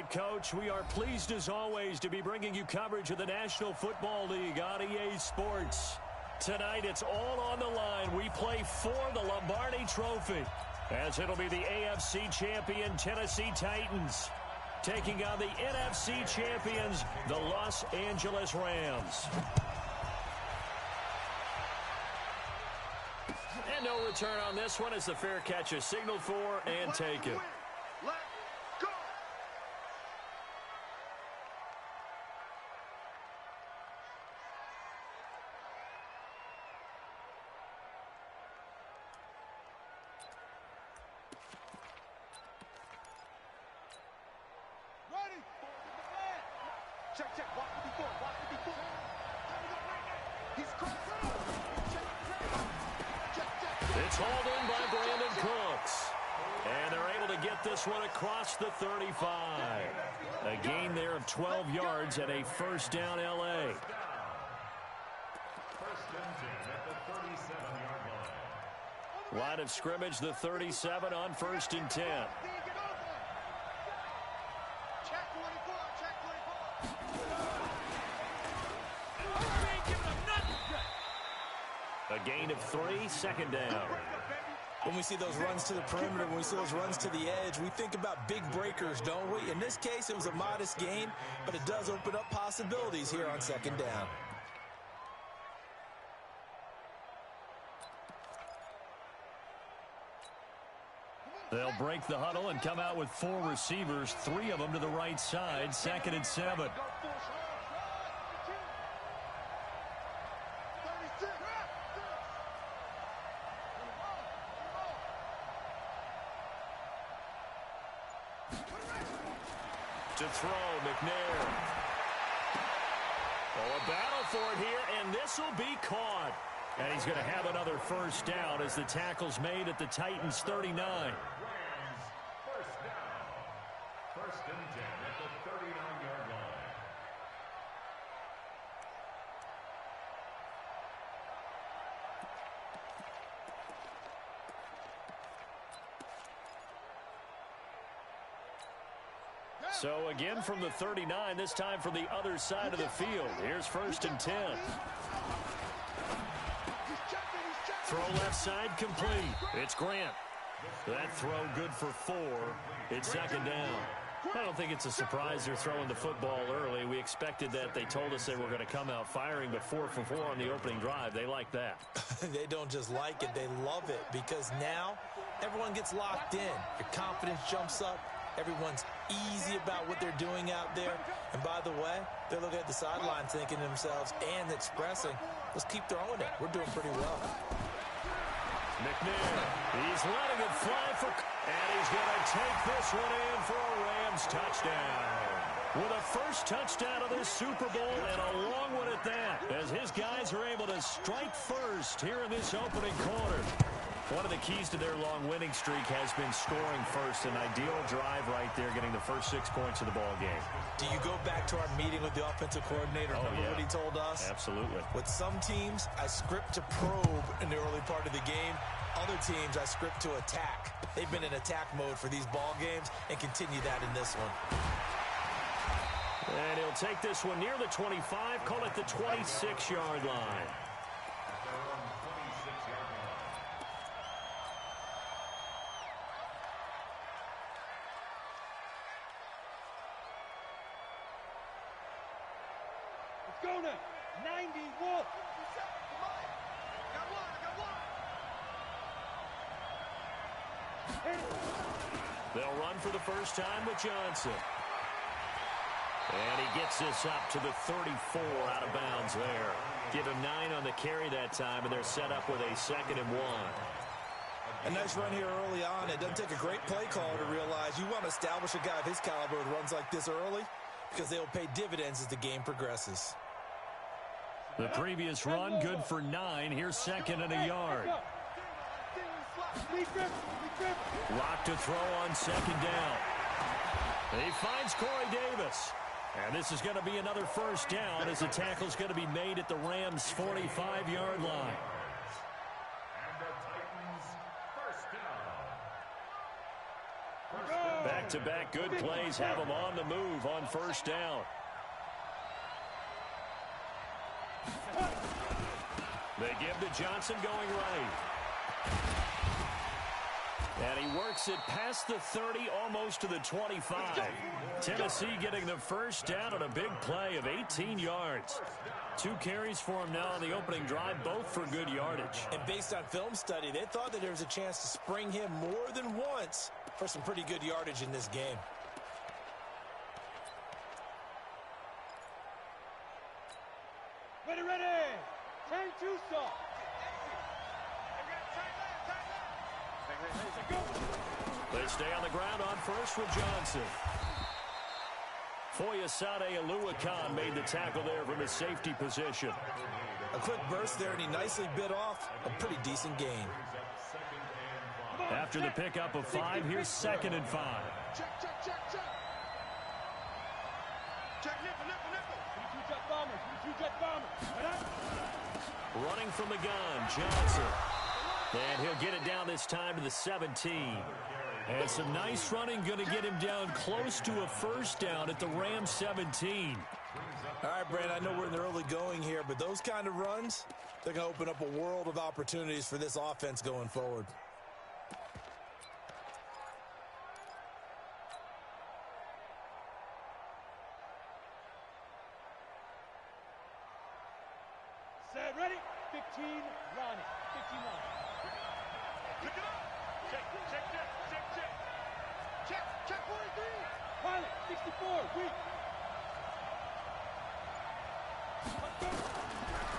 right, Coach. We are pleased, as always, to be bringing you coverage of the National Football League on EA Sports. Tonight, it's all on the line. We play for the Lombardi Trophy, as it'll be the AFC champion Tennessee Titans taking on the NFC champions, the Los Angeles Rams. And no return on this one as the fair catch is signaled for and taken. It's hauled in by Brandon Cooks. And they're able to get this one across the 35. A gain there of 12 yards and a first down L.A. Line of scrimmage, the 37 on 1st and 10. A gain of 3, second down. When we see those runs to the perimeter, when we see those runs to the edge, we think about big breakers, don't we? In this case, it was a modest gain, but it does open up possibilities here on 2nd down. They'll break the huddle and come out with 4 receivers, 3 of them to the right side, 2nd and 7. To throw, McNair. Oh, a battle for it here, and this will be caught. And he's going to have another first down as the tackle's made at the Titans' 39. Rams, first down. 1st and 10 at the 39-yard line. So again from the 39, this time from the other side of the field. Here's 1st and 10. Throw left side complete. It's Grant. That throw good for 4. It's 2nd down. I don't think it's a surprise they're throwing the football early. We expected that. They told us they were going to come out firing, but 4 for 4 on the opening drive. They like that. They don't just like it, they love it, because now everyone gets locked in. Your confidence jumps up. Everyone's easy about what they're doing out there. And by the way, they're looking at the sideline thinking to themselves and expressing, let's keep throwing it. We're doing pretty well. McNair, he's letting it fly for, and he's going to take this one in for a Rams touchdown. With a first touchdown of this Super Bowl and a long one at that, as his guys are able to strike first here in this opening quarter. One of the keys to their long winning streak has been scoring first. An ideal drive right there, getting the first 6 points of the ball game. Do you go back to our meeting with the offensive coordinator? Remember what he told us? Absolutely. With some teams, I script to probe in the early part of the game. Other teams, I script to attack. They've been in attack mode for these ball games and continue that in this one. And he'll take this one near the 25, call it the 26-yard line. Go now. 91. They'll run for the first time with Johnson. And he gets this up to the 34 out of bounds there. Give him 9 on the carry that time, and they're set up with a 2nd and 1. A nice run here early on. It doesn't take a great play caller to realize you want to establish a guy of his caliber who runs like this early, because they'll pay dividends as the game progresses. The previous run, good for 9. Here's 2nd and a yard. Lock to throw on 2nd down. He finds Corey Davis. And this is going to be another first down as the tackle's going to be made at the Rams' 45-yard line. Back-to-back good plays have them on the move on first down. They give to Johnson going right. And he works it past the 30, almost to the 25. Tennessee getting the first down on a big play of 18 yards. 2 carries for him now on the opening drive, both for good yardage. And based on film study, they thought that there was a chance to spring him more than once for some pretty good yardage in this game. Ready, ready. Turn to stop. They stay on the ground on first with Johnson. Foyesade Aluakan made the tackle there from his safety position. A quick burst there, and he nicely bit off a pretty decent gain. After the pickup of 5, here's 2nd and 5. Check, check, check, check. Check, nipple, nipple, nipple. 22 jet bombers, 22 jet bombers. Running from the gun, Johnson. And he'll get it down this time to the 17. And some nice running, going to get him down close to a first down at the Rams 17. All right, Brandon, I know we're in the early going here, but those kind of runs, they're going to open up a world of opportunities for this offense going forward. Set, ready? 15, Ronnie. 15, Ronnie. Pick it up. Check, check, check, check, check. Check, check 43. Pilot, 64, weak.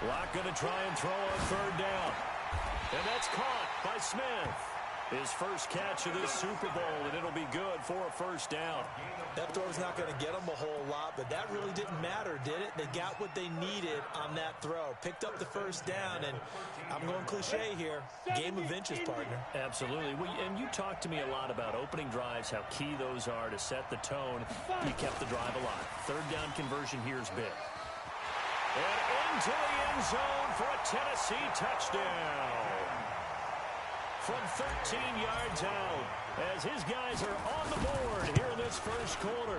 Locke going to try and throw on 3rd down. And that's caught by Smith. His first catch of this Super Bowl, and it'll be good for a first down. That throw's not going to get them a whole lot, but that really didn't matter, did it? They got what they needed on that throw. Picked up the first down, and I'm going cliche here. Game of inches, partner. Absolutely. And you talked to me a lot about opening drives, how key those are to set the tone. You kept the drive alive. 3rd down conversion here is big. And into the end zone for a Tennessee touchdown. From 13 yards out, as his guys are on the board here in this first quarter.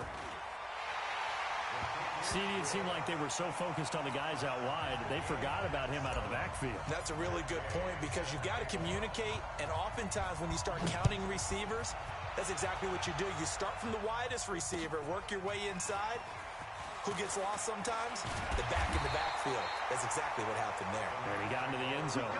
See, it seemed like they were so focused on the guys out wide, they forgot about him out of the backfield. That's a really good point, because you've got to communicate, and oftentimes when you start counting receivers, that's exactly what you do. You start from the widest receiver, work your way inside. Who gets lost sometimes? The back in the backfield. That's exactly what happened there. And he got into the end zone.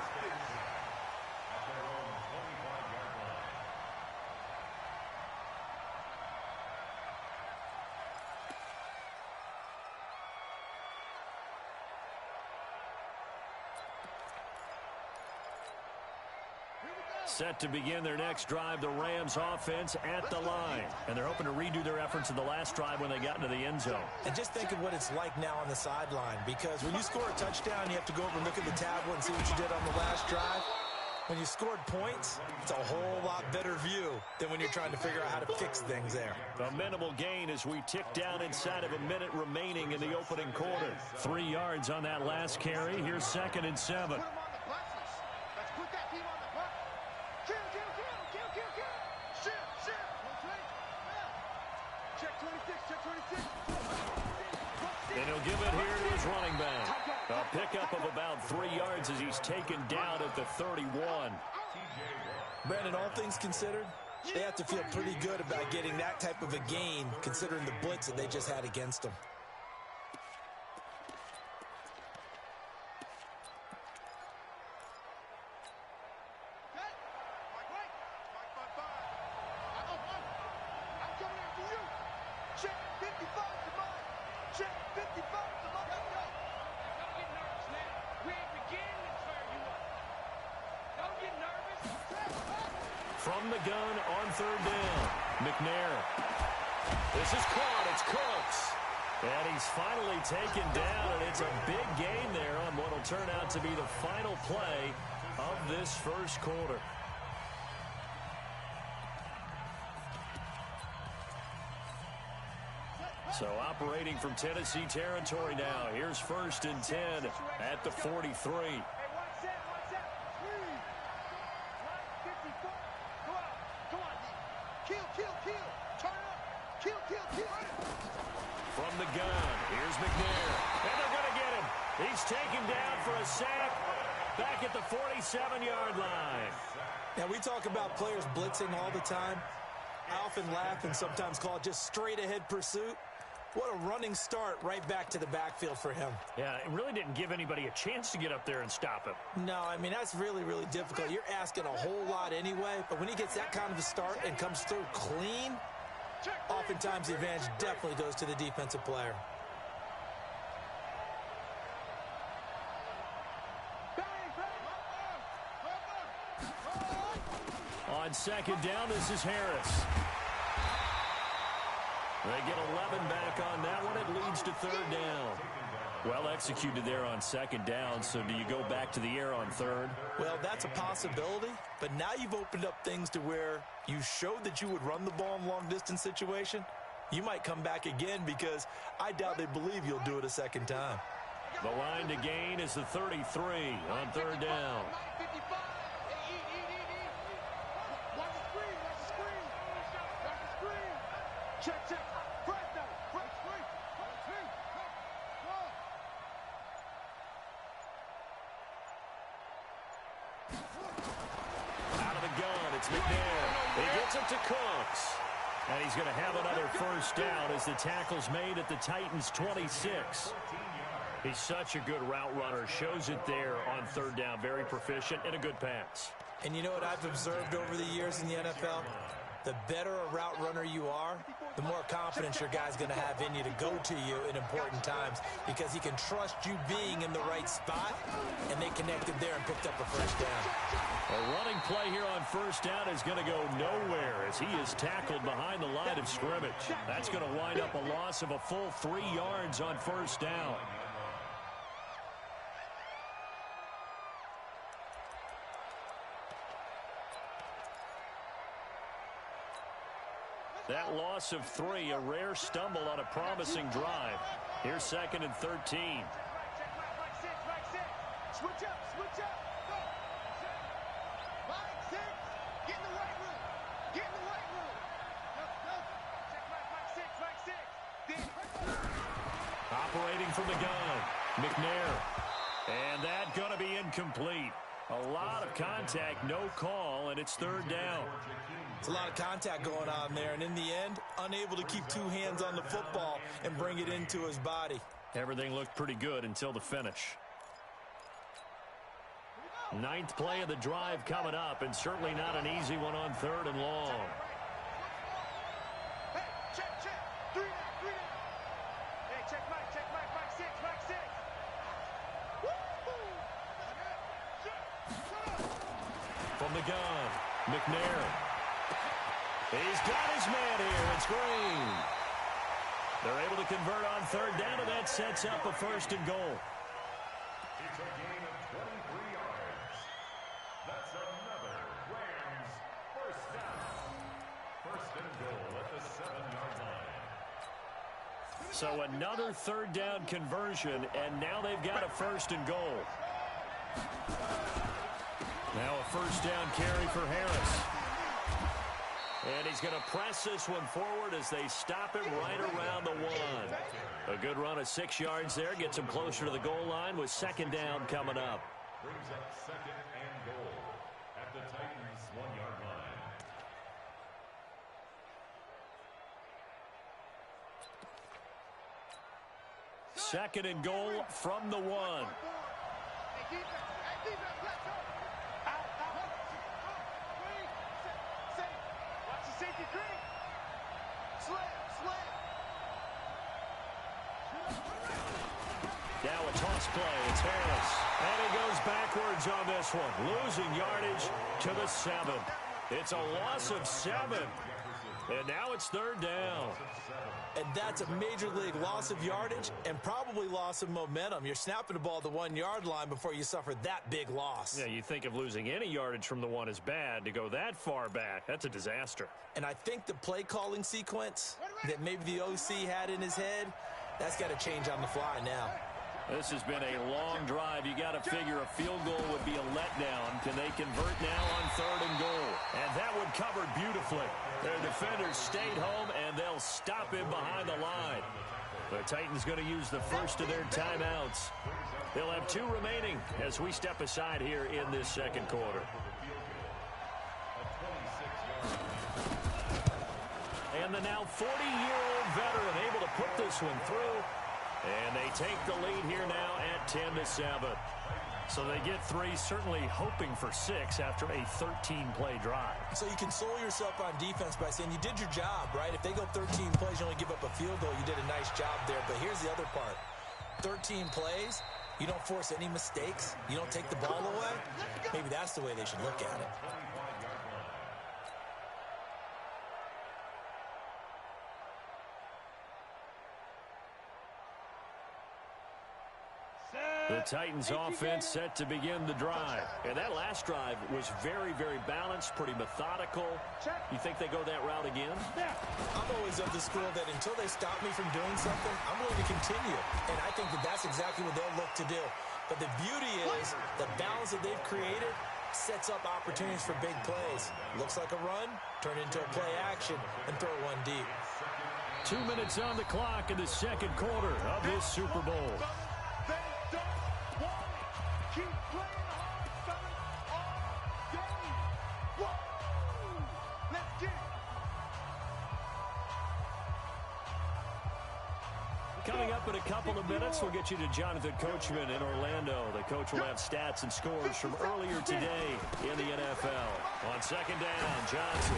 Set to begin their next drive, the Rams offense at the line. And they're hoping to redo their efforts in the last drive when they got into the end zone. And just think of what it's like now on the sideline, because when you score a touchdown, you have to go over and look at the tablet and see what you did on the last drive. When you scored points, it's a whole lot better view than when you're trying to figure out how to fix things there. A minimal gain as we tick down inside of a minute remaining in the opening quarter. 3 yards on that last carry. Here's 2nd and 7. And he'll give it here to his running back. A pickup of about 3 yards as he's taken down at the 31. Brandon, all things considered, they have to feel pretty good about getting that type of a gain, considering the blitz that they just had against them. From the gun on 3rd down, McNair. This is caught. It's Cooks. And he's finally taken down, and it's a big gain there on what will turn out to be the final play of this first quarter. So operating from Tennessee territory now. Here's 1st and 10 at the 43. Kill, kill, kill. Turn it From the gun, here's McNair. And they're going to get him. He's taken down for a sack back at the 47-yard line. Now, we talk about players blitzing all the time. I often laugh and sometimes call it just straight-ahead pursuit. What a running start right back to the backfield for him. Yeah, it really didn't give anybody a chance to get up there and stop him. No, I mean, that's really, really difficult. You're asking a whole lot anyway, but when he gets that kind of a start and comes through clean, oftentimes the advantage definitely goes to the defensive player. On second down, this is Harris. They get 11 back on that one. It leads to third down. Well executed there on second down, so do you go back to the air on third? Well, that's a possibility, but now you've opened up things to where you showed that you would run the ball in long-distance situation. You might come back again because I doubt they believe you'll do it a second time. The line to gain is the 33 on third down. Check, check. First down. Out of the gun, it's McNair. He gets it to Cooks. And he's going to have another first down as the tackle's made at the Titans' 26. He's such a good route runner. Shows it there on third down. Very proficient and a good pass. And you know what I've observed over the years in the NFL? The better a route runner you are, the more confidence your guy's going to have in you to go to you in important times because he can trust you being in the right spot, and they connected there and picked up a first down. A running play here on first down is going to go nowhere as he is tackled behind the line of scrimmage. That's going to wind up a loss of a full 3 yards on first down. That loss of 3, a rare stumble on a promising drive. Here's second and 13. Switch up, switch up. Go. 5, 6. Get in the right room. Get in the right room. Go. Check right, 6. Operating from the gun, McNair. And that going to be incomplete. A lot of contact, no call, and it's third down. It's a lot of contact going on there, and in the end, unable to keep 2 hands on the football and bring it into his body. Everything looked pretty good until the finish. 9th play of the drive coming up, and certainly not an easy one on third and long. Hey, check. 3 down. Hey, check right, 6. From the gun, McNair. He's got his man here. It's Green. They're able to convert on third down, and that sets up a first and goal. It's a gain of 23 yards. That's another Rams first down. First and goal at the 7-yard line. So another third down conversion, and now they've got a first and goal. Now a first down carry for Harris. And he's going to press this one forward as they stop him right around the 1. A good run of 6 yards there. Gets him closer to the goal line with second down coming up. Brings up second and goal at the Titans' 1-yard line. Second and goal from the 1. Hey, defense, let's go. Out. Safe. Watch the safety green. Slam. Now a toss play. It's Harris. And he goes backwards on this one. Losing yardage to the 7. It's a loss of 7. And now it's third down. And that's a major league loss of yardage and probably loss of momentum. You're snapping the ball at the 1-yard line before you suffer that big loss. Yeah, you think of losing any yardage from the 1 is bad. To go that far back, that's a disaster. And I think the play calling sequence that maybe the OC had in his head, that's got to change on the fly now. This has been a long drive. You got to figure a field goal would be a letdown. Can they convert now on third and goal? And that one covered beautifully. Their defenders stayed home and and they'll stop him behind the line. The Titans going to use the first of their timeouts. They'll have 2 remaining as we step aside here in this second quarter. And the now 40-year-old veteran able to put this one through. And they take the lead here now at 10-7. So they get 3, certainly hoping for 6 after a 13-play drive. So you console yourself on defense by saying you did your job, right? If they go 13 plays, you only give up a field goal, you did a nice job there. But here's the other part. 13 plays, you don't force any mistakes, you don't take the ball away. Maybe that's the way they should look at it. The Titans offense set to begin the drive. And that last drive was very, very balanced, pretty methodical. You think they go that route again? I'm always of the school that until they stop me from doing something, I'm going to continue. And I think that that's exactly what they'll look to do. But the beauty is the balance that they've created sets up opportunities for big plays. Looks like a run, turn into a play action, and throw one deep. 2 minutes on the clock in the second quarter of this Super Bowl. Keep playing hard, fellas, all game. Whoa! Let's get it. Coming up in a couple of minutes, we'll get you to Jonathan Coachman in Orlando. The coach will have stats and scores from earlier today in the NFL. On second down, Johnson.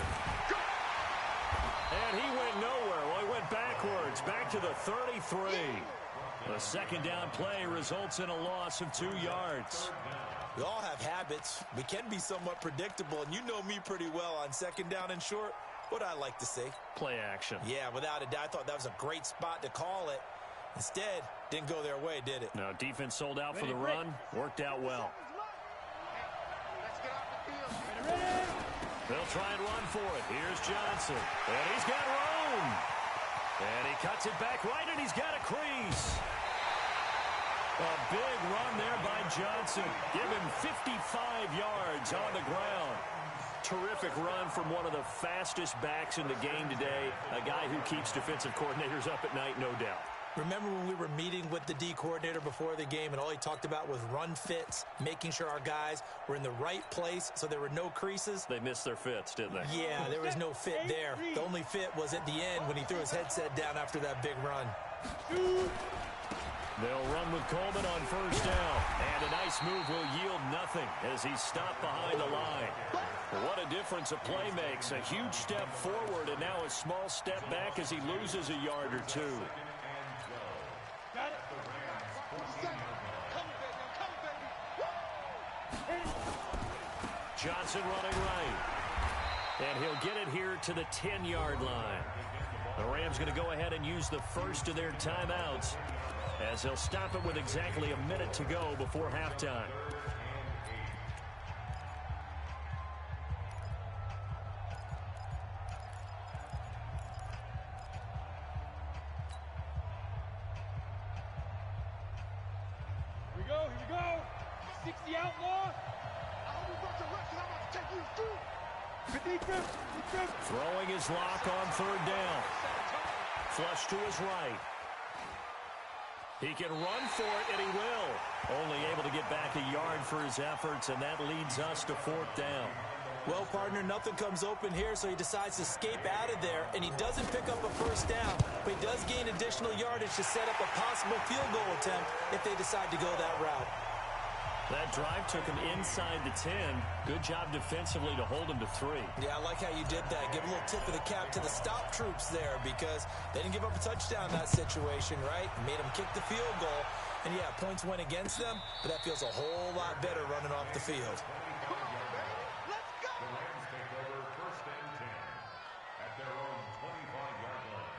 And he went nowhere. Well, he went backwards, back to the 33. The second down play results in a loss of 2 yards. We all have habits. We can be somewhat predictable, and you know me pretty well on second down and short. What I like to see? Play action. Yeah, without a doubt. I thought that was a great spot to call it. Instead, didn't go their way, did it? No, defense sold out for the run. Worked out well. Let's get off the field. Ready? They'll try and run for it. Here's Johnson. And he's got room. And he cuts it back right, and he's got a crease. A big run there by Johnson. Give him 55 yards on the ground. Terrific run from one of the fastest backs in the game today. A guy who keeps defensive coordinators up at night, no doubt. Remember when we were meeting with the D coordinator before the game and all he talked about was run fits, making sure our guys were in the right place so there were no creases? They missed their fits, didn't they? Yeah, there was no fit there. The only fit was at the end when he threw his headset down after that big run. They'll run with Coleman on first down. And a nice move will yield nothing as he's stopped behind the line. What a difference a play makes. A huge step forward and now a small step back as he loses a yard or 2. Got it. Come, baby. Johnson running right. And he'll get it here to the 10-yard line. The Rams going to go ahead and use the first of their timeouts as they'll stop it with exactly a minute to go before halftime. Here we go. 60 outlaw. I hope you brought your reps and I'm about to take you through. Good defense. Throwing his lock on third down. Flush to his right. He can run for it, and he will. Only able to get back a yard for his efforts, and that leads us to fourth down. Well, partner, nothing comes open here, so he decides to escape out of there, and he doesn't pick up a first down, but he does gain additional yardage to set up a possible field goal attempt if they decide to go that route. That drive took him inside the 10. Good job defensively to hold him to 3. Yeah, I like how you did that. Give a little tip of the cap to the stop troops there because they didn't give up a touchdown in that situation, right? Made them kick the field goal. And, yeah, points went against them, but that feels a whole lot better running off the field. The Rams take over first and 10 at their own 25-yard line.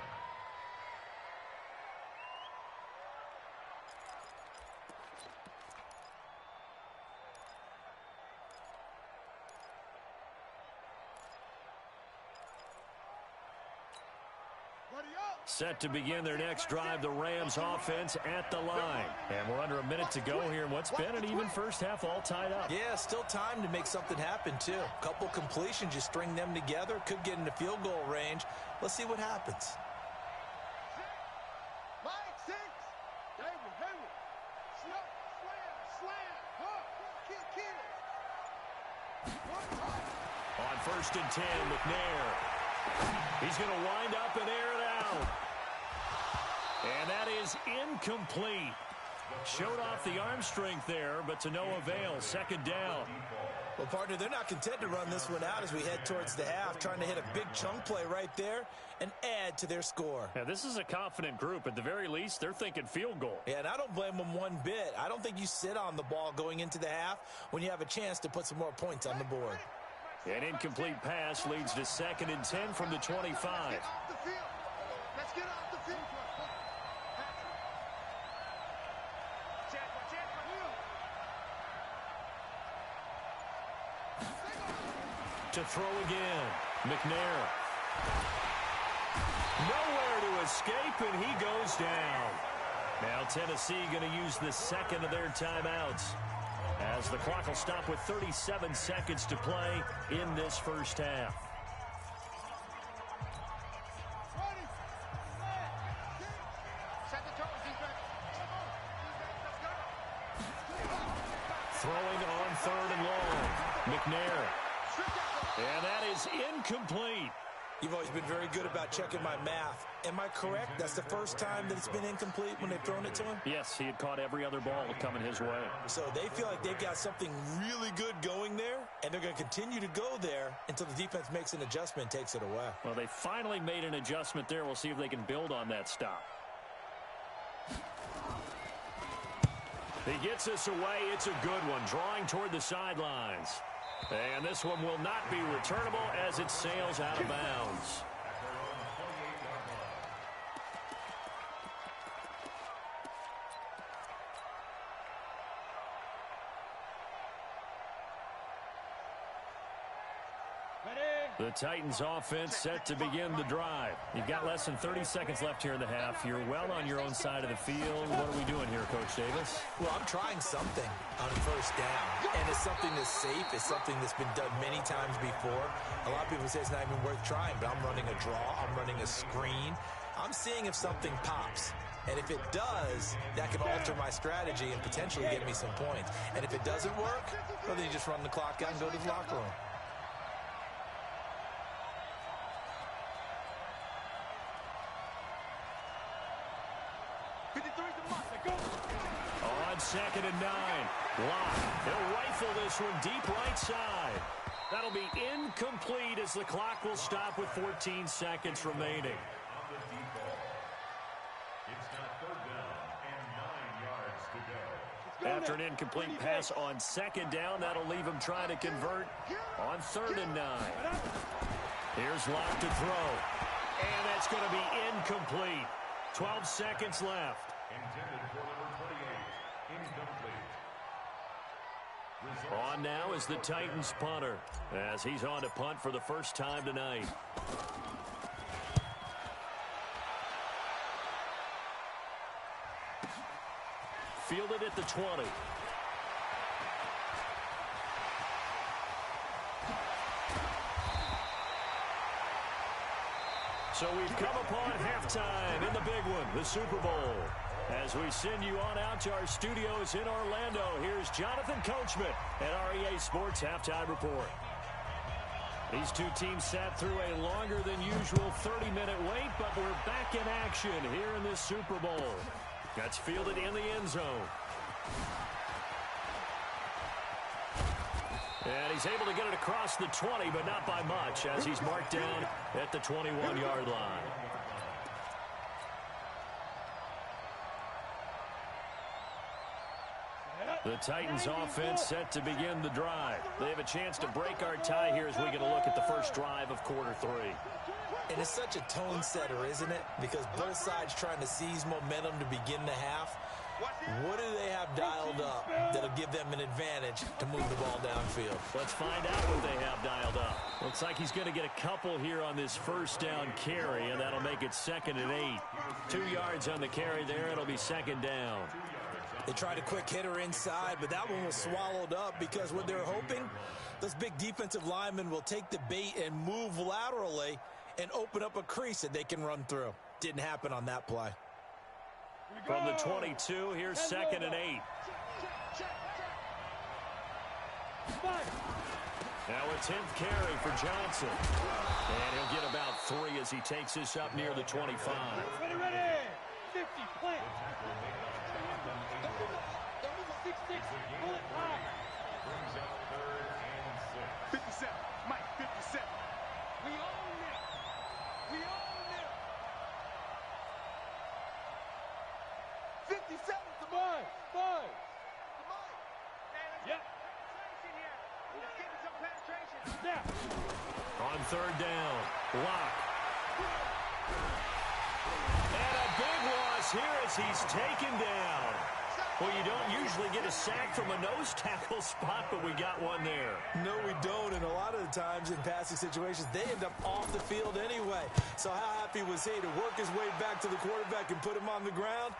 Set to begin their next drive, the Rams offense at the line. And we're under a minute to go here in what's been an even first half, all tied up. Yeah, still time to make something happen, too. A couple completions, just string them together. Could get into field goal range. Let's see what happens. On 1st and 10, McNair. He's going to wind up and air it out. And that is incomplete. Showed off the arm strength there, but to no avail. 2nd down. Well, partner, they're not content to run this one out as we head towards the half, trying to hit a big chunk play right there and add to their score. Yeah, this is a confident group. At the very least, they're thinking field goal. Yeah, and I don't blame them one bit. I don't think you sit on the ball going into the half when you have a chance to put some more points on the board. An incomplete pass leads to 2nd and 10 from the 25. Let's get off the field. To throw again. McNair. Nowhere to escape, and he goes down. Now Tennessee going to use the 2nd of their timeouts, as the clock will stop with 37 seconds to play in this first half. Throwing on 3rd and long. McNair. And that is incomplete. You've always been very good about checking my math. Am I correct? That's the first time that it's been incomplete when they've thrown it to him? Yes, he had caught every other ball coming his way. So they feel like they've got something really good going there, and they're going to continue to go there until the defense makes an adjustment and takes it away. Well, they finally made an adjustment there. We'll see if they can build on that stop. He gets us away. It's a good one, drawing toward the sidelines. And this one will not be returnable as it sails out of bounds. The Titans offense set to begin the drive. You've got less than 30 seconds left here in the half. You're well on your own side of the field. What are we doing here, Coach Davis? Well, I'm trying something on 1st down. And it's something that's safe. It's something that's been done many times before. A lot of people say it's not even worth trying, but I'm running a draw. I'm running a screen. I'm seeing if something pops. And if it does, that can alter my strategy and potentially get me some points. And if it doesn't work, well, then you just run the clock out and go to the locker room. On 2nd and 9. Locke. He'll rifle this one deep right side. That'll be incomplete as the clock will stop with 14 seconds remaining. It's now 3rd down and 9 yards to go. After an incomplete pass on 2nd down, that'll leave him trying to convert on 3rd and 9. Here's Locke to throw. And that's going to be incomplete. 12 seconds left. Intended for number 28. Incomplete. On now is the Titans punter, as he's on to punt for the first time tonight. Fielded at the 20. So we've come upon halftime in the big one, the Super Bowl. As we send you on out to our studios in Orlando, here's Jonathan Coachman at REA Sports Halftime Report. These two teams sat through a longer than usual 30-minute wait, but we're back in action here in this Super Bowl. That's fielded in the end zone. And he's able to get it across the 20, but not by much, as he's marked down at the 21-yard line. The Titans offense set to begin the drive. They have a chance to break our tie here as we get a look at the first drive of quarter 3. And it's such a tone setter, isn't it? Because both sides trying to seize momentum to begin the half. What do they have dialed up that'll give them an advantage to move the ball downfield. Let's find out what they have dialed up. Looks like he's going to get a couple here on this first down carry, and that'll make it 2nd and 8. 2 yards on the carry there. It'll be 2nd down. They tried a quick hitter inside, but that one was swallowed up because what they're hoping, those big defensive linemen will take the bait and move laterally and open up a crease that they can run through. Didn't happen on that play. From the 22, here's 2nd and 8. Now a 10th carry for Johnson. And he'll get about 3 as he takes this up near the 25. Ready, 50, plant. 6-6, bullet high. 57, Mike, 57. We own it. We own it. 57 to Mike. Five. Yep. Let's get some penetration. Snap. On 3rd down, Locke. And a big loss here as he's taken down. Well, you don't usually get a sack from a nose tackle spot, but we got one there. No, we don't, and a lot of the times in passing situations, they end up off the field anyway. So how happy was he to work his way back to the quarterback and put him on the ground?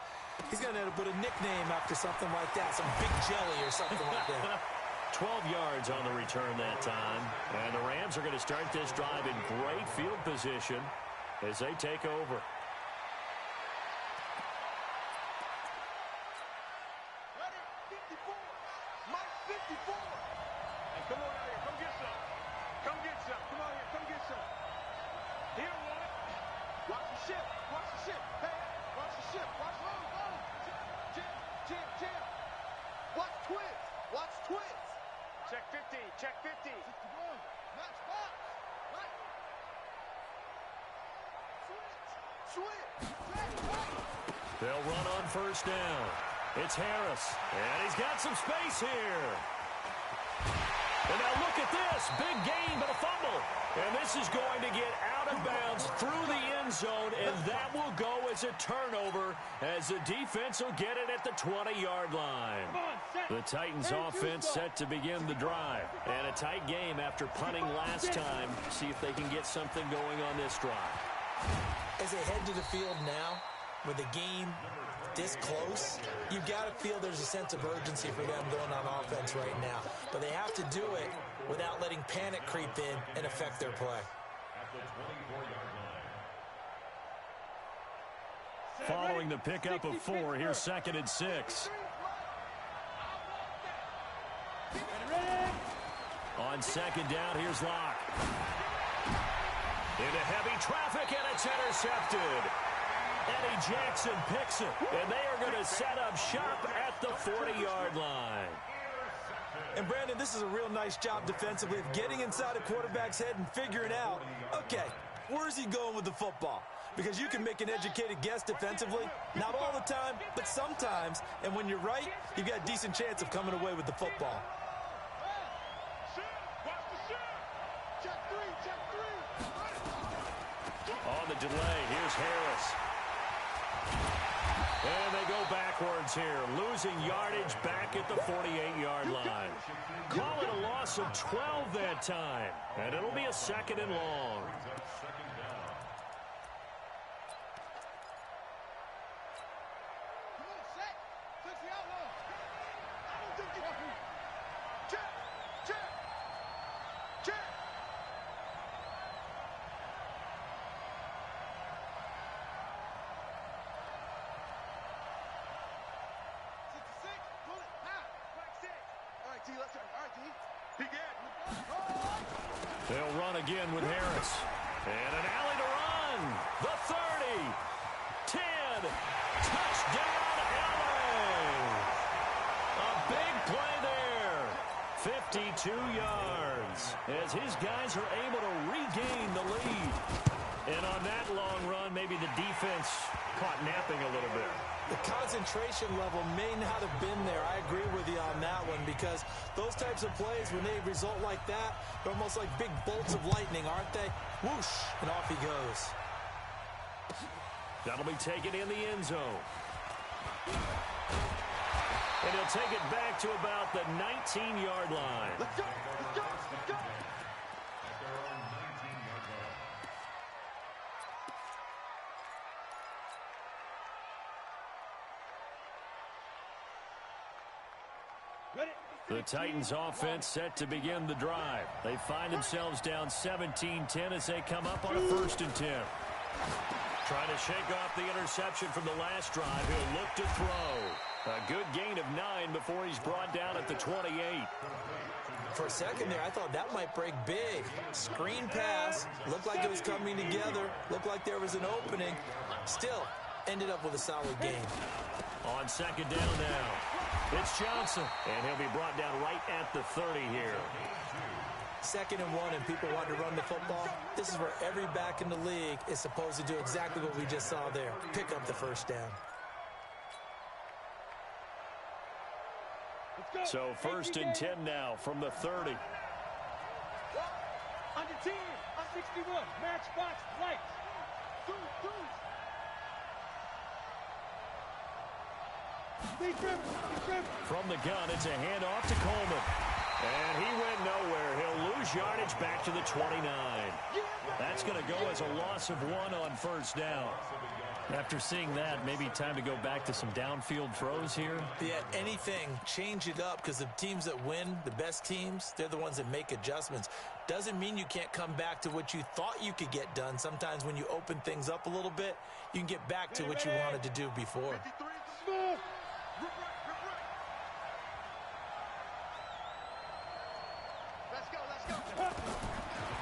He's going to end up with a nickname after something like that, some Big Jelly or something like that. 12 yards on the return that time. And the Rams are going to start this drive in great field position as they take over. Come on out here. Come get some. Come get some. Come on here. Come get some. Here, one. Watch the ship. Watch the ship. Hey, watch the ship. Watch the Jim. Watch twins. Watch twins. Check 50. Check 50. 61. Match box. Right. Switch. They'll run on 1st down. It's Harris. And he's got some space here. And now look at this. Big gain, but a fumble. And this is going to get out of bounds through the end zone, and that will go as a turnover as the defense will get it at the 20-yard line. The Titans offense set to begin the drive. And a tight game after punting last time. See if they can get something going on this drive. As they head to the field now, with the game this close, you've got to feel there's a sense of urgency for them going on offense right now. But they have to do it without letting panic creep in and affect their play. Following the pickup of 4, here's 2nd and 6. On 2nd down, here's Locke. Into heavy traffic, and it's intercepted. Eddie Jackson picks it, and they are going to set up shop at the 40-yard line. And, Brandon, this is a real nice job defensively of getting inside a quarterback's head and figuring out, okay, where's he going with the football? Because you can make an educated guess defensively, not all the time, but sometimes. And when you're right, you've got a decent chance of coming away with the football. On the delay, here's Harris. And they go backwards here, losing yardage back at the 48-yard line. Call it a loss of 12 that time, and it'll be a 2nd and long. They'll run again with Harris. And an alley to run. The 30. 10. Touchdown, LA. A big play there. 52 yards as his guys are able to regain the lead. And on that long run, maybe the defense caught napping a little bit. The concentration level may not have been there. I agree with you on that one because those types of plays, when they result like that, they're almost like big bolts of lightning, aren't they? Whoosh, and off he goes. That'll be taken in the end zone. And he'll take it back to about the 19-yard line. Let's go. Let's go. Let's go. The Titans offense set to begin the drive. They find themselves down 17-10 as they come up on a 1st and 10. Trying to shake off the interception from the last drive. He'll look to throw. A good gain of 9 before he's brought down at the 28. For a second there, I thought that might break big. Screen pass. Looked like it was coming together. Looked like there was an opening. Still, ended up with a solid gain. On 2nd down now. It's Johnson, and he'll be brought down right at the 30 here. 2nd and 1, and people want to run the football. This is where every back in the league is supposed to do exactly what we just saw there. Pick up the 1st down. So 1st and 10 now from the 30. On your team, on 61, matchbox lights. From the gun, it's a handoff to Coleman. And he went nowhere. He'll lose yardage back to the 29. That's going to go as a loss of 1 on 1st down. After seeing that, maybe time to go back to some downfield throws here. Yeah, anything. Change it up, because the teams that win, the best teams, they're the ones that make adjustments. Doesn't mean you can't come back to what you thought you could get done. Sometimes when you open things up a little bit, you can get back to what you wanted to do before.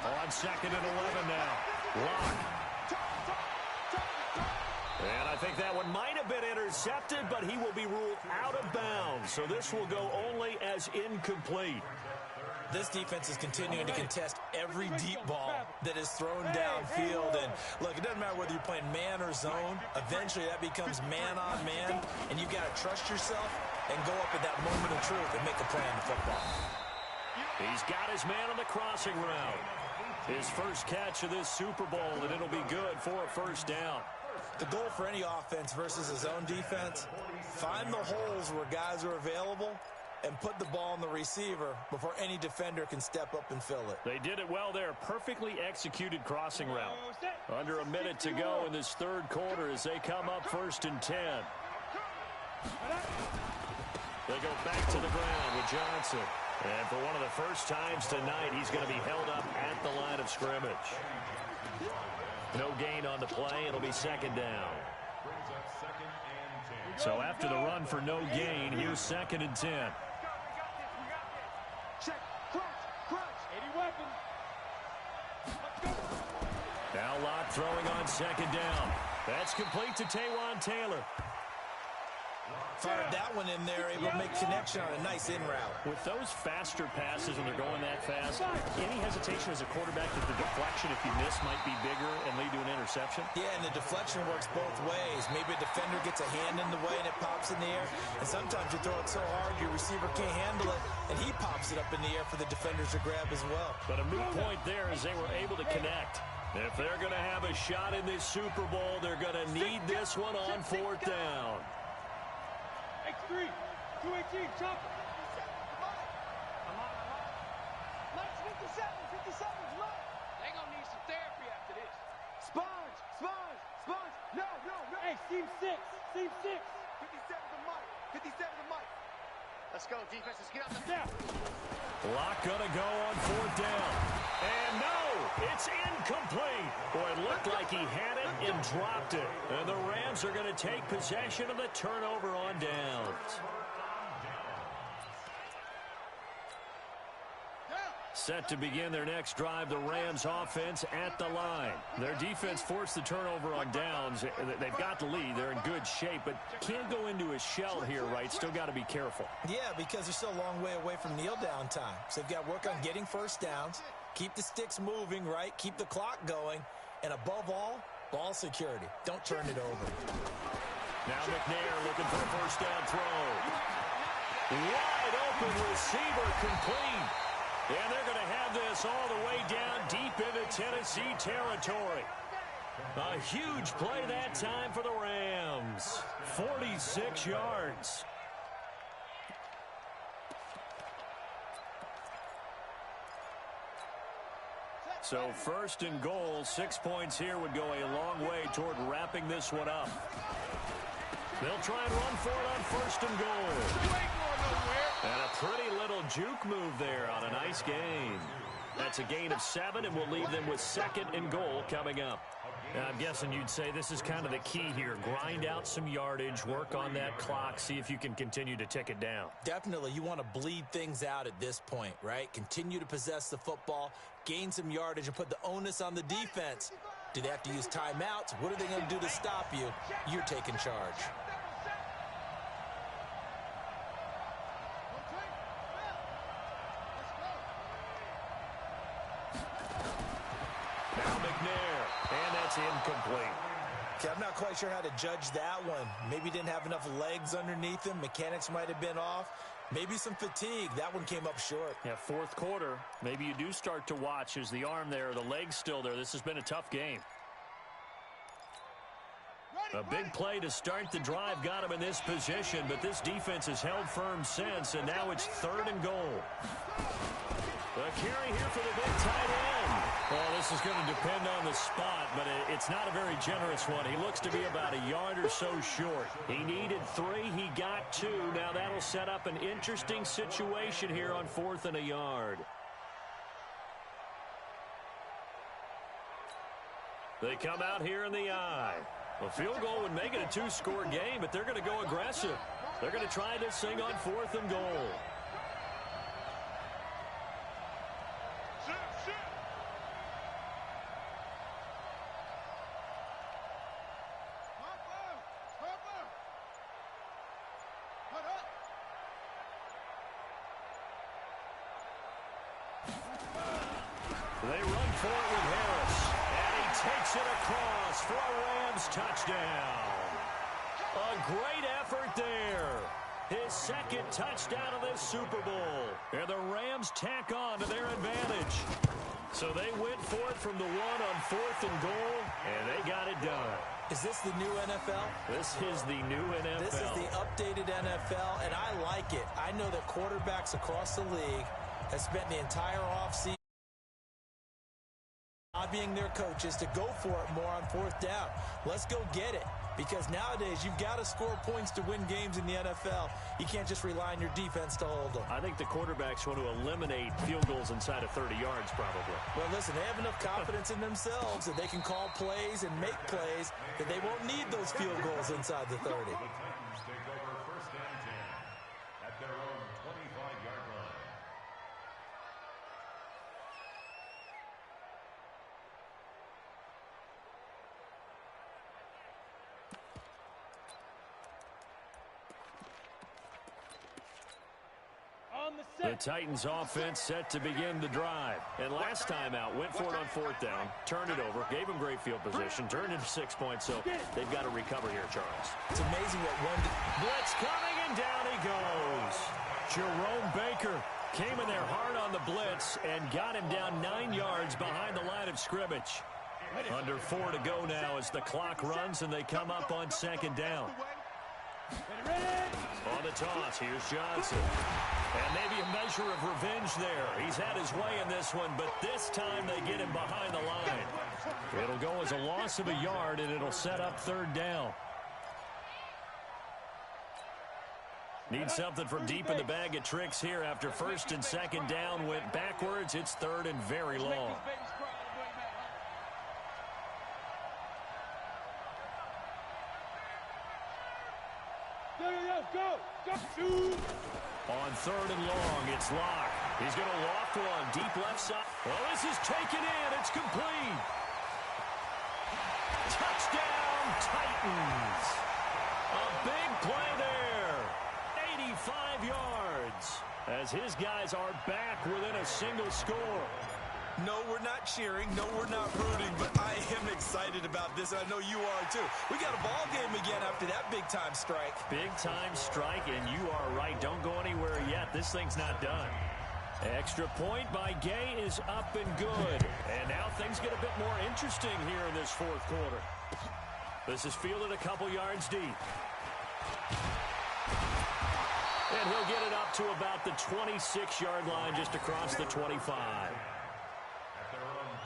On 2nd and 11 now. Lock. And I think that one might have been intercepted, but he will be ruled out of bounds. So this will go only as incomplete. This defense is continuing to contest every deep ball that is thrown downfield. And look, it doesn't matter whether you're playing man or zone. Eventually that becomes man on man, and you've got to trust yourself and go up at that moment of truth and make a play on the football. He's got his man on the crossing route. His first catch of this Super Bowl, and it'll be good for a 1st down. The goal for any offense versus a zone defense, find the holes where guys are available and put the ball on the receiver before any defender can step up and fill it. They did it well there. Perfectly executed crossing route. Under a minute to go in this 3rd quarter as they come up 1st and 10. They go back to the ground with Johnson. And for one of the first times tonight, he's going to be held up at the line of scrimmage. No gain on the play. It'll be 2nd down. So after the run for no gain, here's 2nd and 10. Check, crunch, 80 weapons. Now Locke throwing on 2nd down. That's complete to Taywan Taylor. Fired that one in there, able to make connection on a nice in route. With those faster passes when they're going that fast, any hesitation as a quarterback that the deflection, if you miss, might be bigger and lead to an interception? Yeah, and the deflection works both ways. Maybe a defender gets a hand in the way and it pops in the air. And sometimes you throw it so hard your receiver can't handle it, and he pops it up in the air for the defenders to grab as well. But a moot point there as they were able to connect. If they're going to have a shot in this Super Bowl, they're going to need this one on 4th down. X3, 218, chopper. Lights 57, 57's low. They gonna need some therapy after this. Sponge. No. Hey, seam 6. 57 to Mike. 57 to Mike. Let's go, defense. Let's get out the Down. Locke gonna go on 4th down. And no, it's incomplete. Boy, it looked like he had it and dropped it. And the Rams are going to take possession of the turnover on downs. Set to begin their next drive, the Rams offense at the line. Their defense forced the turnover on downs. They've got the lead. They're in good shape, but can't go into a shell here, right? Still got to be careful. Yeah, because they're still a long way away from kneel down time. So they've got to work on getting 1st downs, keep the sticks moving, right? Keep the clock going, and above all, ball security. Don't turn it over. Now McNair looking for a 1st down throw. Wide open receiver complete. And they're going to have this all the way down deep into Tennessee territory. A huge play that time for the Rams. 46 yards. So first and goal, 6 points here would go a long way toward wrapping this one up. They'll try and run for it on first and goal. And a pretty little juke move there on a nice gain. That's a gain of 7, and we'll leave them with second and goal coming up. I'm guessing you'd say this is kind of the key here. Grind out some yardage, work on that clock, see if you can continue to tick it down. Definitely, you want to bleed things out at this point, right? Continue to possess the football, gain some yardage, and put the onus on the defense. Do they have to use timeouts? What are they going to do to stop you? You're taking charge. Now McNair, and that's incomplete. Okay, I'm not quite sure how to judge that one. Maybe didn't have enough legs underneath him. Mechanics might have been off. Maybe some fatigue. That one came up short. Yeah, fourth quarter. Maybe you do start to watch. Is the arm there, the leg's still there? This has been a tough game. A big play to start the drive got him in this position, but this defense has held firm since, and now it's third and goal. The carry here for the big tight end. Well, this is going to depend on the spot, but it's not a very generous one. He looks to be about a yard or so short. He needed 3. He got 2. Now that'll set up an interesting situation here on 4th and a yard. They come out here in the eye. A field goal would make it a 2-score game, but they're going to go aggressive. They're going to try this thing on 4th and goal. They run for it with Harris, and he takes it across for a Rams touchdown. A great effort there. His second touchdown of this Super Bowl. And the Rams tack on to their advantage. So they went for it from the 1 on 4th and goal, and they got it done. Is this the new NFL? This is the new NFL. This is the updated NFL, and I like it. I know that quarterbacks across the league have spent the entire offseason lobbying their coaches to go for it more on 4th down. Let's go get it. Because nowadays, you've got to score points to win games in the NFL. You can't just rely on your defense to hold them. I think the quarterbacks want to eliminate field goals inside of 30 yards, probably. Well, listen, they have enough confidence in themselves that they can call plays and make plays that they won't need those field goals inside the 30. The Titans take over 1st and 10 at their own 25-yard line. The Titans offense set to begin the drive. And last time out, went for it on 4th down, turned it over, gave them great field position, turned it to 6 points, so they've got to recover here, Charles. It's amazing what one... Blitz coming, and down he goes. Jerome Baker came in there hard on the blitz and got him down 9 yards behind the line of scrimmage. Under 4 to go now as the clock runs and they come up on 2nd down. On the toss, here's Johnson. And maybe a measure of revenge there. He's had his way in this one, but this time they get him behind the line. It'll go as a loss of a yard, and it'll set up 3rd down. Need something from deep in the bag of tricks here after 1st and 2nd down went backwards. It's 3rd and very long. On 3rd and long, it's Locke. He's going to loft one deep left side. Well, this is taken in. It's complete. Touchdown, Titans. A big play there. 85 yards as his guys are back within a single score. No, we're not cheering. No, we're not rooting, but I am excited about this. I know you are, too. We got a ball game again after that big-time strike. Big-time strike, and you are right. Don't go anywhere yet. This thing's not done. Extra point by Gay is up and good. And now things get a bit more interesting here in this 4th quarter. This is fielded a couple yards deep. And he'll get it up to about the 26-yard line just across the 25. At their own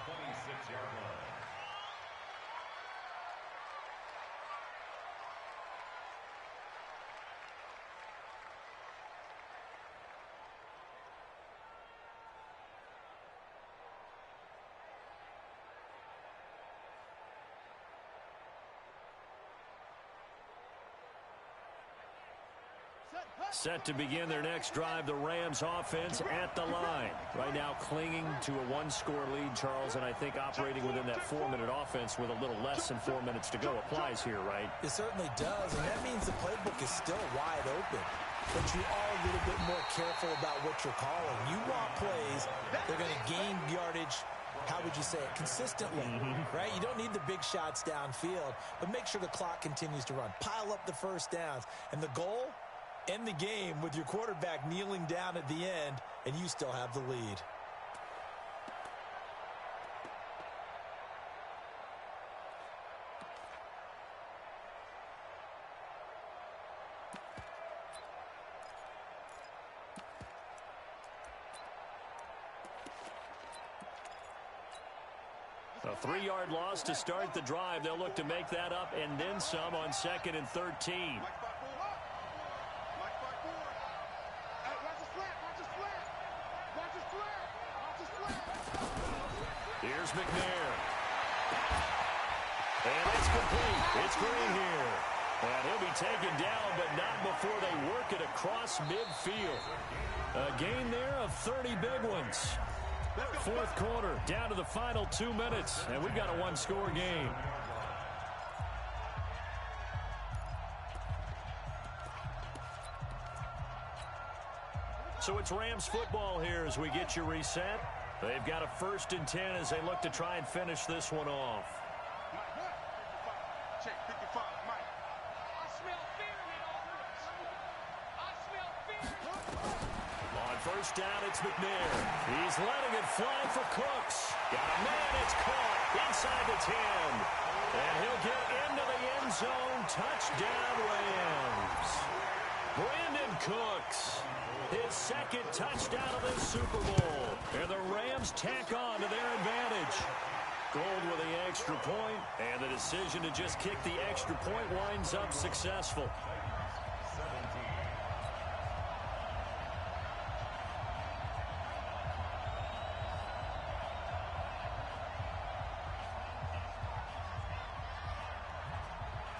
Set to begin their next drive, the Rams offense at the line. Right now clinging to a one-score lead, Charles, and I think operating within that 4-minute offense with a little less than 4 minutes to go applies here, right? It certainly does, and that means the playbook is still wide open. But you are a little bit more careful about what you're calling. You want plays, they're going to gain yardage, how would you say it, consistently, right? You don't need the big shots downfield, but make sure the clock continues to run. Pile up the first downs. And the goal, end the game with your quarterback kneeling down at the end, and you still have the lead. A 3-yard loss to start the drive. They'll look to make that up and then some on 2nd and 13. Here's McNair. And it's complete. It's Green here. And he'll be taken down, but not before they work it across midfield. A gain there of 30 big ones. 4th quarter, down to the final 2 minutes, and we've got a one-score game. So it's Rams football here as we get you reset. They've got a 1st and 10 as they look to try and finish this one off. Check 55, Mike. I smell fear in that offense. I smell fear. On 1st down, it's McNair. He's letting it fly for Cooks. Got a man, it's caught inside the 10. And he'll get into the end zone. Touchdown, Rams. Brandon Cooks, his 2nd touchdown of this Super Bowl. And the Rams tack on to their advantage. Gold with the extra point, and the decision to just kick the extra point winds up successful.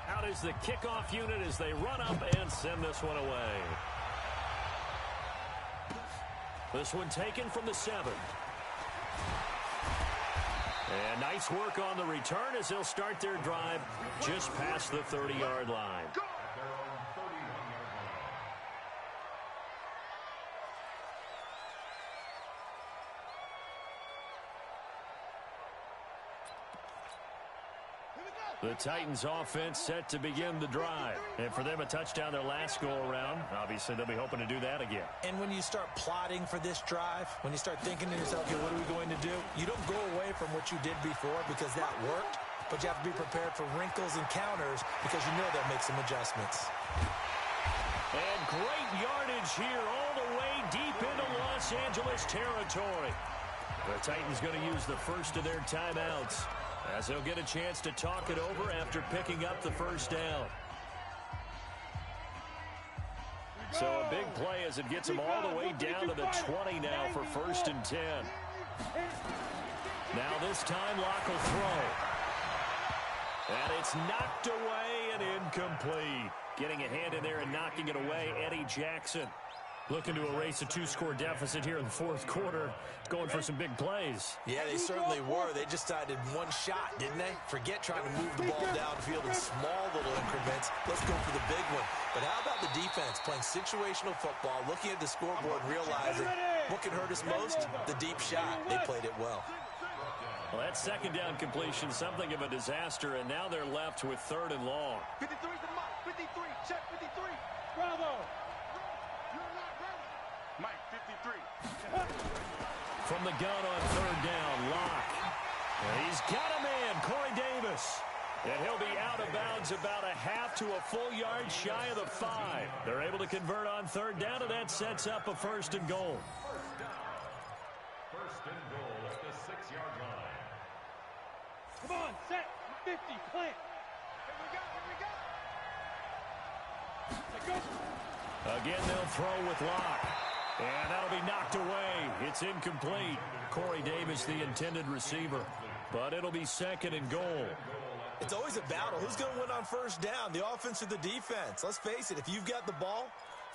Out is the kickoff unit as they run up and send this one away. This one taken from the 7. And nice work on the return as they'll start their drive just past the 30-yard line. The Titans offense set to begin the drive. And for them, a touchdown their last go-around. Obviously, they'll be hoping to do that again. And when you start plotting for this drive, when you start thinking to yourself, okay, what are we going to do? You don't go away from what you did before because that worked, but you have to be prepared for wrinkles and counters because you know they'll make some adjustments. And great yardage here all the way deep into Los Angeles territory. The Titans going to use the first of their timeouts as they'll get a chance to talk it over after picking up the 1st down. So a big play as it gets them all the way down to the 20 now for 1st and 10. Now this time Locke will throw. And it's knocked away and incomplete. Getting a hand in there and knocking it away, Eddie Jackson. Looking to erase a 2-score deficit here in the 4th quarter. Going for some big plays. Yeah, they certainly were. They just decided one shot, didn't they? Forget trying to move the ball downfield in small little increments. Let's go for the big one. But how about the defense playing situational football, looking at the scoreboard, realizing what can hurt us most? The deep shot. They played it well. Well, that 2nd down completion, something of a disaster, and now they're left with 3rd and long. 53's the mark. 53. Check 53. Bravo. Mike, 53. From the gun on 3rd down, Locke. And he's got a man, Corey Davis. And he'll be out of bounds about a half to a full yard shy of the 5. They're able to convert on 3rd down, and that sets up a 1st and goal. 1st and goal at the 6-yard line. Come on, set. 50, plant. Here we go. Again, they'll throw with Locke. And that'll be knocked away. It's incomplete. Corey Davis, the intended receiver. But it'll be 2nd and goal. It's always a battle. Who's going to win on 1st down, the offense or the defense? Let's face it, if you've got the ball,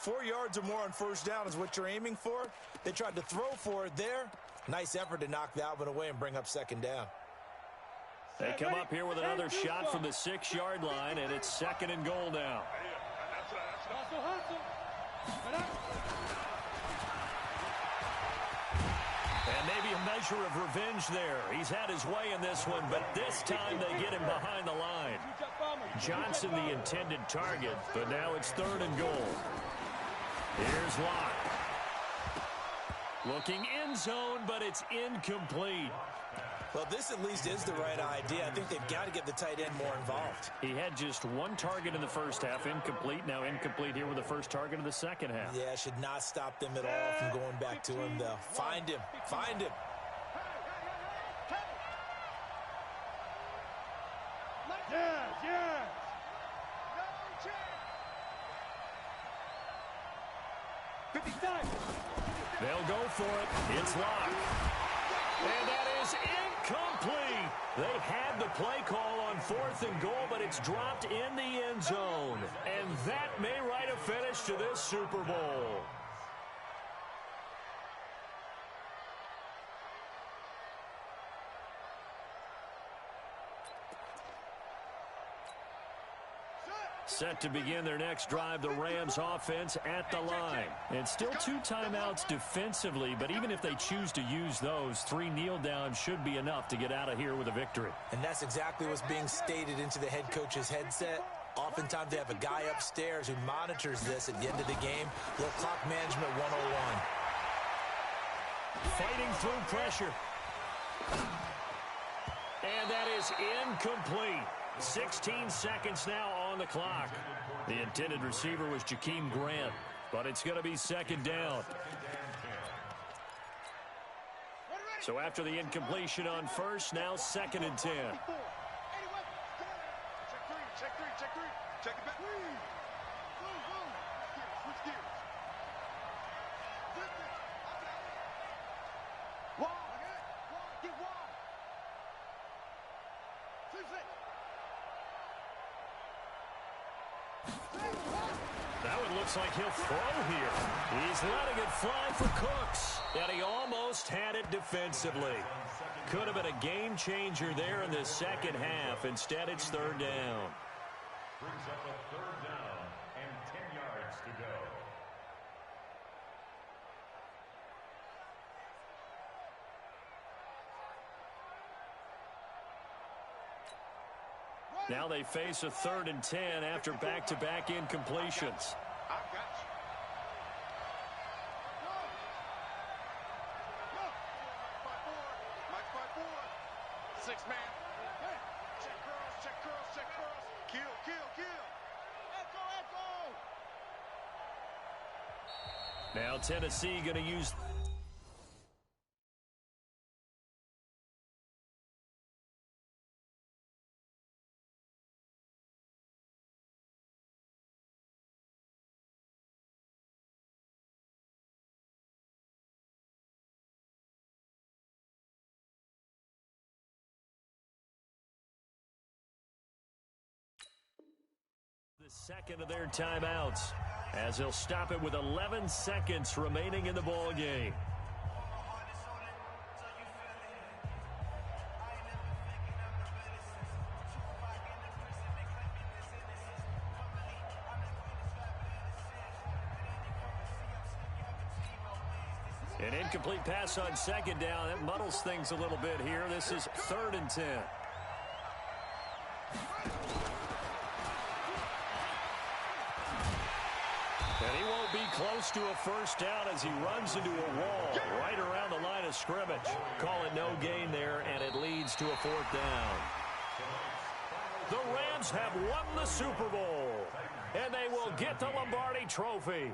4 yards or more on first down is what you're aiming for. They tried to throw for it there. Nice effort to knock that one away and bring up second down. They come up here with another shot from the 6-yard line, and it's 2nd and goal now. And maybe a measure of revenge there. He's had his way in this one, but this time they get him behind the line. Johnson the intended target, but now it's 3rd and goal. Here's Locke. Looking end zone, but it's incomplete. Well, this at least is the right idea. I think they've got to get the tight end more involved. He had just 1 target in the first half, incomplete. Now incomplete here with the first target of the second half. Yeah, should not stop them at all from going back to him, though. Find him. Find him. Yes. They'll go for it. It's Locke. And that is incomplete. They had the play call on 4th and goal, but it's dropped in the end zone. And that may write a finish to this Super Bowl. Set to begin their next drive, the Rams offense at the line. And still 2 timeouts defensively, but even if they choose to use those, 3 kneel downs should be enough to get out of here with a victory. And that's exactly what's being stated into the head coach's headset. Oftentimes they have a guy upstairs who monitors this at the end of the game. Little clock management 101. Fighting through pressure. And that is incomplete. 16 seconds now on the clock. The intended receiver was Jakeem Grant, but it's going to be 2nd down. So after the incompletion on first, now 2nd and 10. Check three. Check it back. Switch gears. Get wide. That one looks like he'll throw here. He's letting it fly for Cooks, and he almost had it defensively. Could have been a game changer there in the second half. Instead, it's 3rd down. Brings up a 3rd down and 10 yards to go. Now they face a 3rd and 10 after back-to-back incompletions. I've got you. Mike 5-4. 6-man. Check curls. Kill. Echo. Now Tennessee going to use... the second of their timeouts, as they'll stop it with 11 seconds remaining in the ball game. An incomplete pass on 2nd down. That muddles things a little bit here. This is 3rd and 10. And he won't be close to a first down as he runs into a wall right around the line of scrimmage. Call it no gain there, and it leads to a 4th down. The Rams have won the Super Bowl, and they will get the Lombardi Trophy.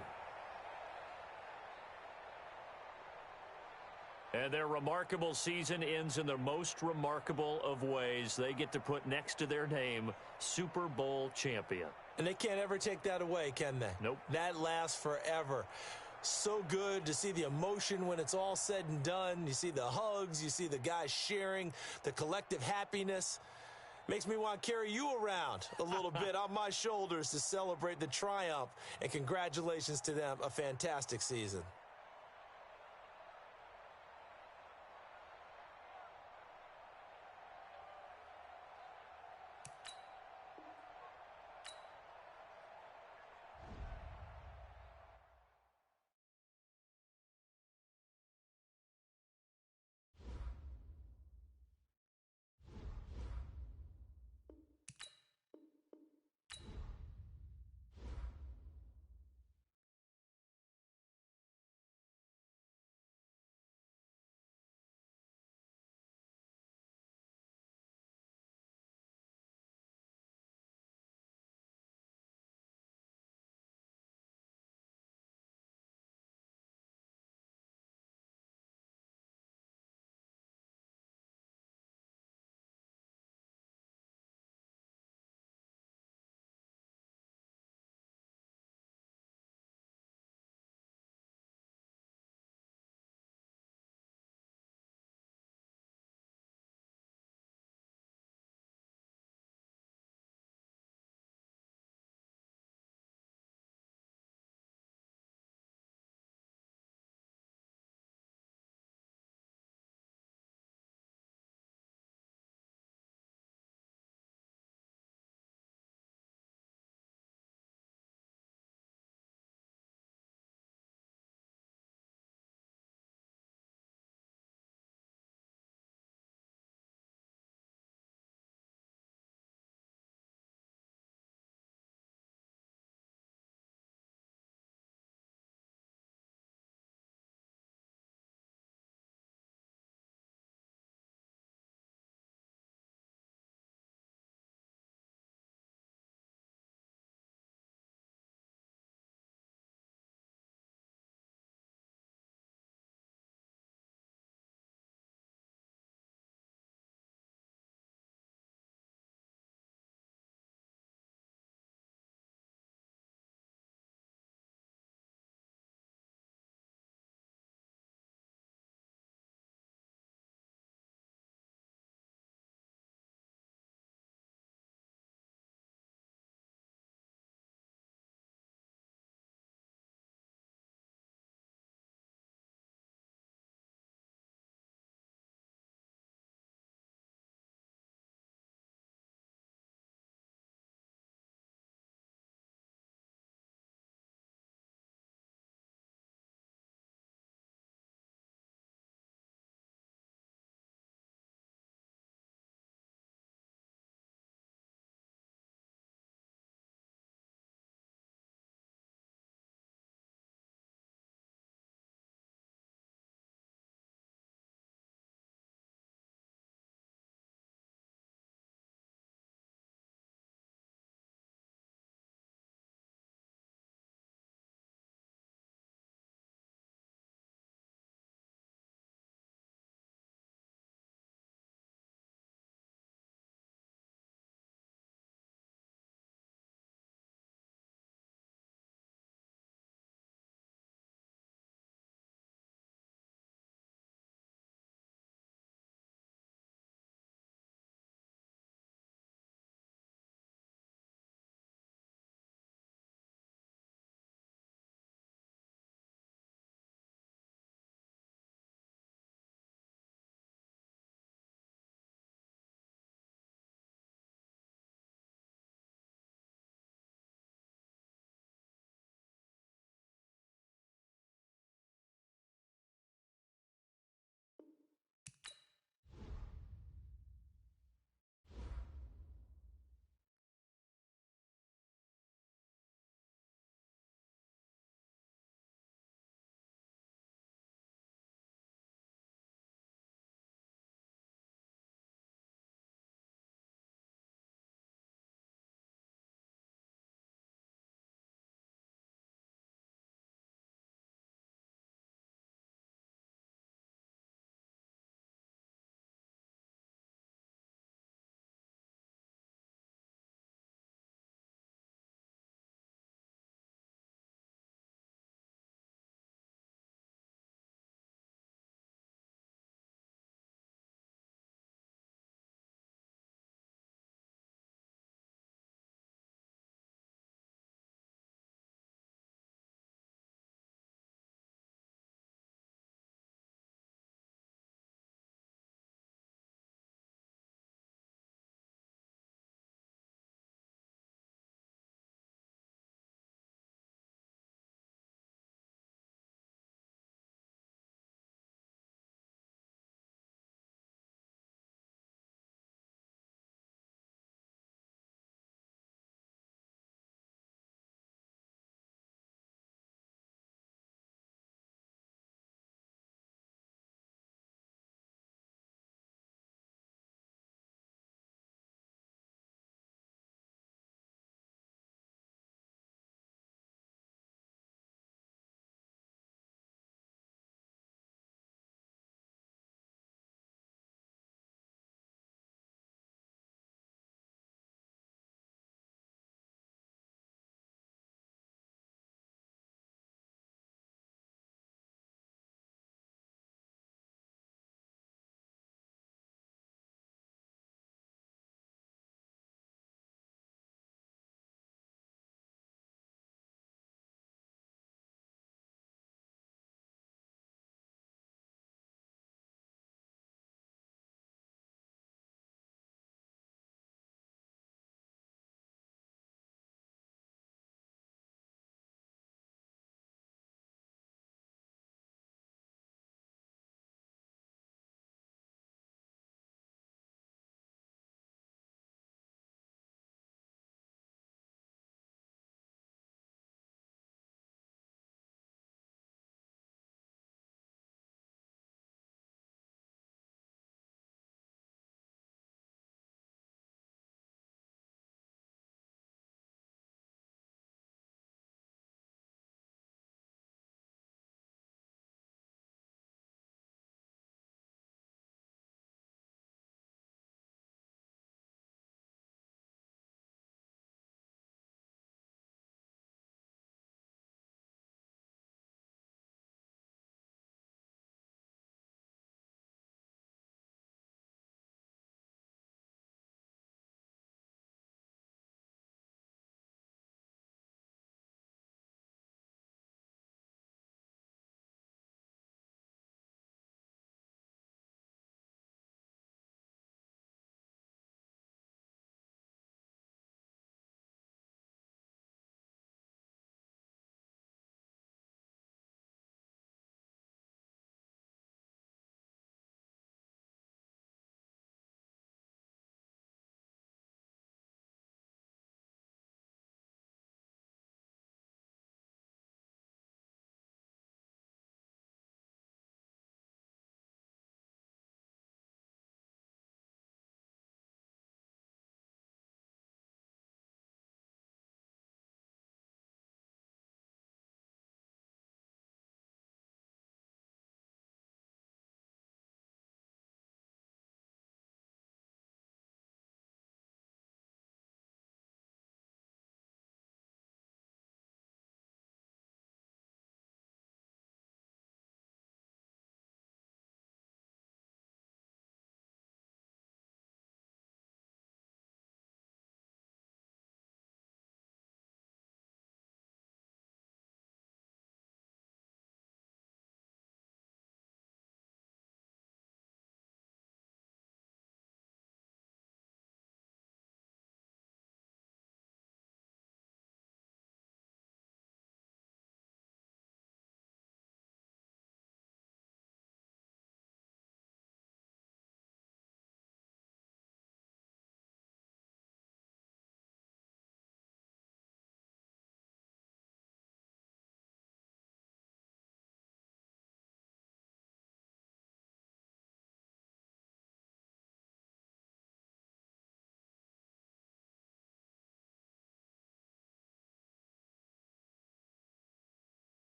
And their remarkable season ends in the most remarkable of ways. They get to put next to their name, Super Bowl champion. And they can't ever take that away, can they? Nope. That lasts forever. So good to see the emotion when it's all said and done. You see the hugs. You see the guys sharing, the collective happiness. Makes me want to carry you around a little bit on my shoulders to celebrate the triumph. And congratulations to them, a fantastic season.